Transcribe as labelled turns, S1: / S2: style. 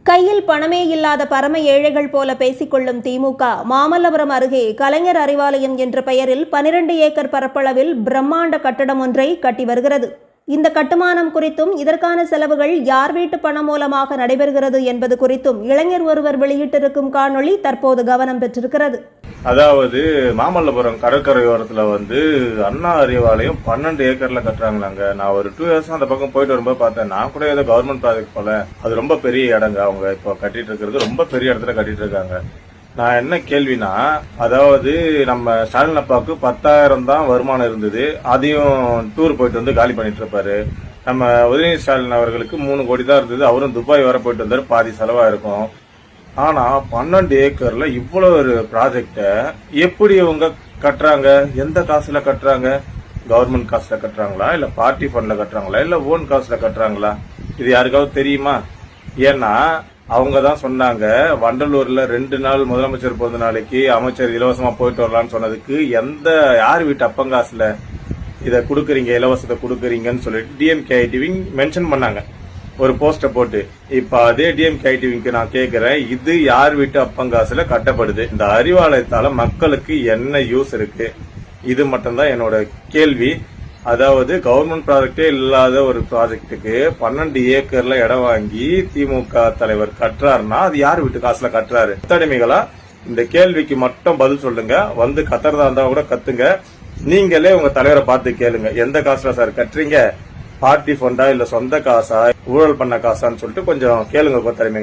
S1: கையில் பணமே இல்லாத பரம ஏழைகள் போல பேசிக்கொள்ளும் திமுக மாமல்லபுரம் அருகே கலைஞர் அறிவாலயம் என்ற பெயரில் 12 ஏக்கர் பரப்பளவில் பிரம்மாண்ட கட்டடம் ஒன்றை கட்டி வருகிறது. இந்த கட்டுமானம் குறித்தும் இதற்கான செலவுகள் யார் வீட்டு பணம் மூலமாக நடைபெறுகிறது என்பது குறித்தும் இளைஞர் ஒருவர் வெளியிட்டிருக்கும் காணொளி தற்போது கவனம் பெற்றிருக்கிறது.
S2: அதாவது மாமல்லபுரம் கடற்கரையோரத்துல அண்ணா அறிவாலயம் 12 ஏக்கர்ல கட்டுறாங்களாங்க. நான் ஒரு 2 இயர்ஸ் அந்த பக்கம் போயிட்டு வரும்போது பார்த்தேன். நான் கூட ஏதோ கவர்மெண்ட் ப்ராஜெக்ட் போல, அது ரொம்ப பெரிய இடங்க. அவங்க இப்போ கட்டிட்டு இருக்கிறது ரொம்ப பெரிய இடத்துல கட்டிட்டு இருக்காங்க. நான் என்ன கேள்வினா, அதாவது நம்ம ஸ்டாலின் அப்பாவுக்கு 10,000 தான் வருமானம் இருந்தது. அதையும் டூர் போயிட்டு காலி பண்ணிட்டு இருப்பாரு. நம்ம உதயநிதி ஸ்டாலின் அவர்களுக்கு 3 கோடி தான் இருந்தது. அவரும் துபாய் வர போயிட்டு வந்தாரு, பாதி செலவா இருக்கும். ஆனா 12 ஏக்கர்ல இவ்வளவு ஒரு ப்ராஜெக்ட எப்படி இவங்க கட்டுறாங்க? எந்த காசுல கட்டுறாங்க? கவர்மெண்ட் காசுல கட்டுறாங்களா, இல்ல பார்ட்டி ஃபண்ட்ல கட்டுறாங்களா, இல்ல ஓன் காசுல கட்டுறாங்களா? இது யாருக்காவது தெரியுமா? ஏன்னா அவங்க தான் சொன்னாங்க, வண்டலூர்ல 2 நாள் முதலமைச்சர் பிறந்த நாளைக்கு அமைச்சர் இலவசமா போயிட்டு வரலாம்னு சொன்னதுக்கு யார் வீட்டு அப்பங்காசுல இதை கொடுக்குறீங்க, இலவசத்தை கொடுக்குறீங்கன்னு சொல்லிட்டு டிஎம்கே மென்ஷன் பண்ணாங்க ஒரு போஸ்டர் போட்டு. இப்ப அதே டிஎம்கே நான் கேக்குறேன், இது யார் வீட்டு அப்பங்காசுல கட்டப்படுது? இந்த அறிவாலயத்தால மக்களுக்கு என்ன யூஸ் இருக்கு? இது மட்டும்தான் என்னோட கேள்வி. அதாவது கவர்மெண்ட் ப்ராஜெக்டே இல்லாத ஒரு ப்ராஜெக்டுக்கு 12 ஏக்கர்ல இடம் வாங்கி திமுக தலைவர் கட்டுறாருன்னா அது யார் வீட்டு காசுல கட்டுறாரு? அகாடமிகளா இந்த கேள்விக்கு மட்டும் பதில் சொல்லுங்க. கத்துறதா இருந்தா கூட கத்துங்க. நீங்களே உங்க தலைவரை பார்த்து கேளுங்க, எந்த காசுல சார் கட்டுறீங்க? பார்ட்டி ஃபண்டா இல்ல சொந்த காசா, ஊழல் பண்ண காசான்னு சொல்லிட்டு கொஞ்சம் கேளுங்க தலைமைகள்.